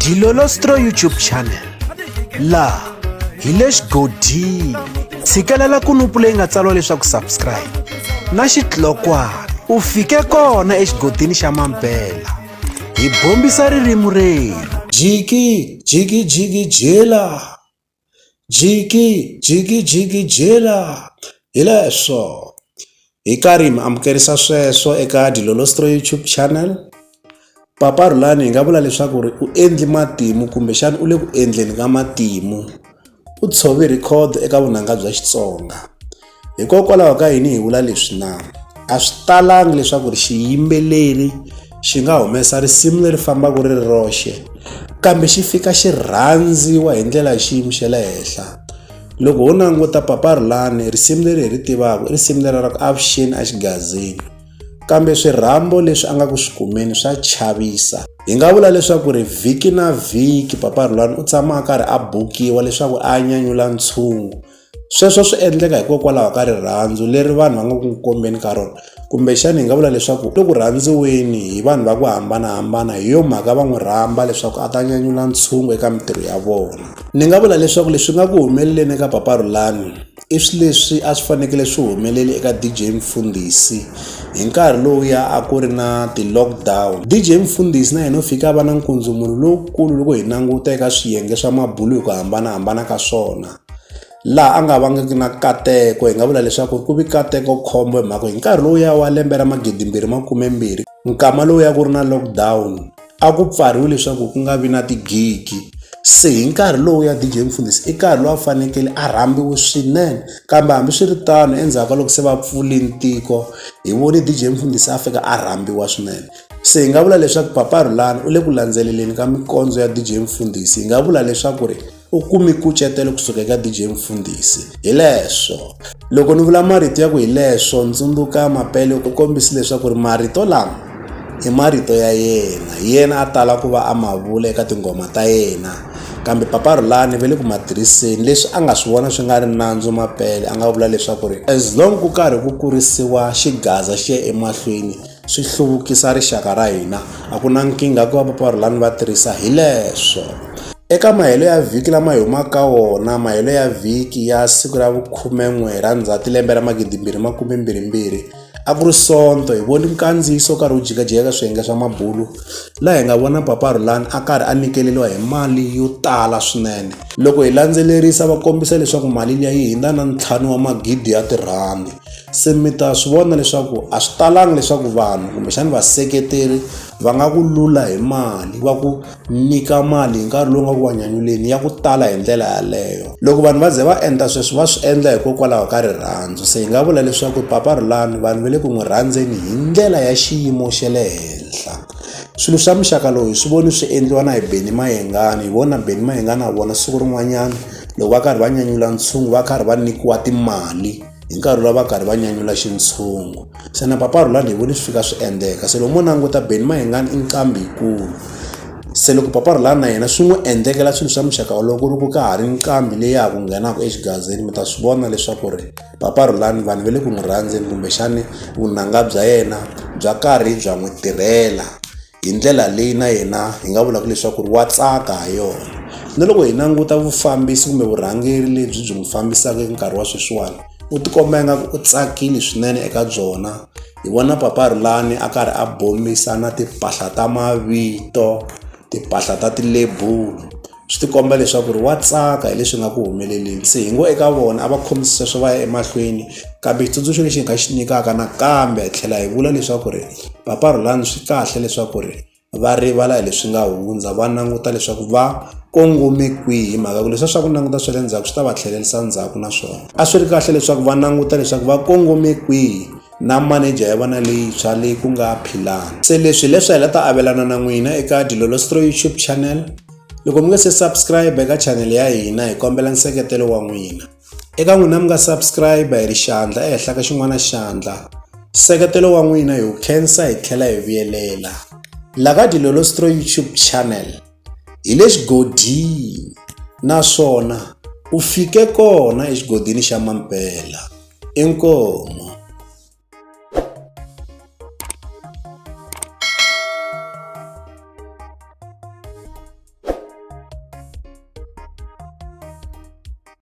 Dilolostro YouTube channel laha hi le xigodini. Tshikelela kunupu leyi nga tsariwa leswaku subscribe na xitlokwana u fike kona exigodini xa Mampela. Hi bombisa ririmi reru. Jiki jiki jiki jela, jiki jiki jiki jela. Hi leswo hi karhi mi amukerisa sweswo eka Dilolostro YouTube channel. Papa Rhulani hi nga vula leswaku u endli matimu kumbexana u le ku endleni ka matimu. U tshove record eka vunanga bya Xitsonga. Hikokwalaho ka yini hi vula leswi na a swi talangi leswaku xiyimbeleri xi nga humesa risimu leri fambaka ri ri roxe kambe xi fika xi rhandziwa hi ndlela ya xiyimo xa le henhla. Loko ho languta Papa Rhulani risimu leri hi ri tivaka i risimu leri ra ku avuxeni a xigazini, kambe swirhambo leswi a nga ku swikumeni swa chavisa. Hi nga vula leswaku vhiki na vhiki Papa Rhulani u tshama a karhi a bukiwa leswaku a nyanyula ntshungu. Sweswo swi endleka hikokwalaho ka rirhandzu leri vanhu va nga ku kombeni ka rona, kumbexana hi nga vula leswaku loko rhandziweni hi vanhu va ku hambanahambana hi yo mhaka va n'wi rhamba leswaku a ta nyanyula ntshungu eka mintirho ya vona. Ni nga vula leswaku leswi nga ku humeleleni eka Papa Rhulani i swilo leswi a swi fanekele swi humeleli eka DJ Mfundhisi hi nkarhi lowuya a ku ri na ti-lockdown. DJ Mfundhisi na yena u fika a va na nkundzumulo lowukulu loko hi languta eka swiyenge swa mabulu hi ku hambanahambana ka swona, laha a nga vangaki na nkateko. Hi nga vula leswaku ku vi nkateko khombo hi mhaka hi nkarhi lowuya wa lembe ra 2020 nkama lowuya ku ri na lockdown a ku pfariwe leswaku ku nga vi na tigigi. Se hi nkarhi lowuya DJ Mfundhisi i nkarhi lowu a fanekele a rhambiwe swinene, kambe hambi swi ri tano endzhaku ka loko se va pfule ntiko hi voni DJ Mfundhisi a fika a rhambiwa swinene. Se hi nga vula leswaku Papa Rhulani u le ku landzeleleni ka mikondzo ya DJ Mfundhisi. Hi nga vula leswaku u kumi nkucetelo kusuka eka DJ Mfundhisi. Hi leswo loko ni vula marito ya ku hi leswo ntsundzuka Mapele u kombisi leswaku marito lama i marito ya yena a tala ku va a ma vula eka tinghoma ta yena, kambe Papa Rhulani ve le ku matirhiseni leswi a nga swi vona swi nga ri nandzu. Mapele a nga vula leswaku as long ku karhi ku kurisiwa xigaza xi ya emahlweni swi hluvukisa rixaka ra hina, a ku na nkingha ku va Papa Rhulani va tirhisa hi leswo. Eka mahelo ya vhiki lama hi humaka wona, mahelo ya vhiki ya siku ra 11 ra Ndzhati lembe ra 2022 a ku ri Sonto, hi voni nkandziyiso karhi wu jikajika swiyenge swa mabulu laha hi nga vona Papa Rhulani a karhi a nikeleliwa hi mali yo tala swinene. Loko hi landzelerisa va kombisa leswaku mali liya yi hundza na 5 wa magidi ya tirhandi. Se mi ta swi vona leswaku a swi talangi leswaku vanhu kumbexani vaseketeri va nga ku lula hi mali, va ku nyika mali hi nkarhi lowu nga ku wa nyanyuleni ya ku tala hi ndlela yaleyo. Loko vanhu va ze va endla sweswi va swi endla hikokwalaho ka rirhandzu. Se hi nga vula leswaku Papa Rhulani vanhu va le ku n'wi rhandzeni hi ndlela ya xiyimo xa le henhla. Swilo swa muxaka lowu hi swi voni swi endliwa na hi Benny Mayengani. Hi vona Benny Mayengani a vona siku rin'wanyana loko va karhi va nyanyula ntshungu va karhi va nyikiwa timali hi nkarhi lowu va karhi va nyanyula xintshungu. Se na Papa Rhulani hi voni swi fika swi endleka. Se loko mo languta Benny Mayengani i nqambi yikulu. Se loko Papa Rhulani na yena swi n'wi endlekela swilo swa muxaka loko ri ku ka ha ri nqambi leyi ya ku nghenaka exigazini, mi ta swi vona leswaku Papa Rhulani vanhu va le ku n'wi rhandzeni kumbexani vunanga bya yena bya karhi bya n'wi tirhela hi ndlela leyi na yena hi nga vulaka leswaku wa tsaka ha yona. Na loko hi languta vufambisi kumbe vurhangeri lebyi byi n'wi fambisaka eka nkarhi wa sweswiwani u tikomba ingaku u tsakile swinene eka byona. Hi vona Papa Rhulani a karhi a bombisa na timpahla ta mavito, timpahla ta tilebulu, swi tikomba leswaku wa tsaka hi leswi nga ku humeleleni. Se hi ngo eka vona a va khomisisa swo va ya emahlweni, kambe xitsundzuxo lexi hi nga xi nyikaka nakambe hi tlhela hi vula leswaku Papa Rhulani swi kahle leswaku va rivala hi leswi nga hundza, va languta leswaku va kongome kwihi hi mhaka ku leswi swa ku languta swa le ndzhaku swi ta va tlhelerisa ndzhaku. Naswona a swi ri kahle leswaku va languta leswaku va kongome kwihi na manager ya vona leyintshwa leyi ku nga Philani. Se leswi hi la ta avelana na n'wina eka Dilolostro YouTube channel. Loko mi nga se subscribe eka channel ya hina hi kombela nseketelo wa n'wina. Eka n'wina mi nga subscribe hi ri xandla ehenhla ka xin'wana xandla, nseketelo wa n'wina hi wu khensa hi tlhela hi vuyelela. La ka Dilolostro YouTube channel hi le xigodini, naswona u fike kona exigodini xa Mampela. Inkomo.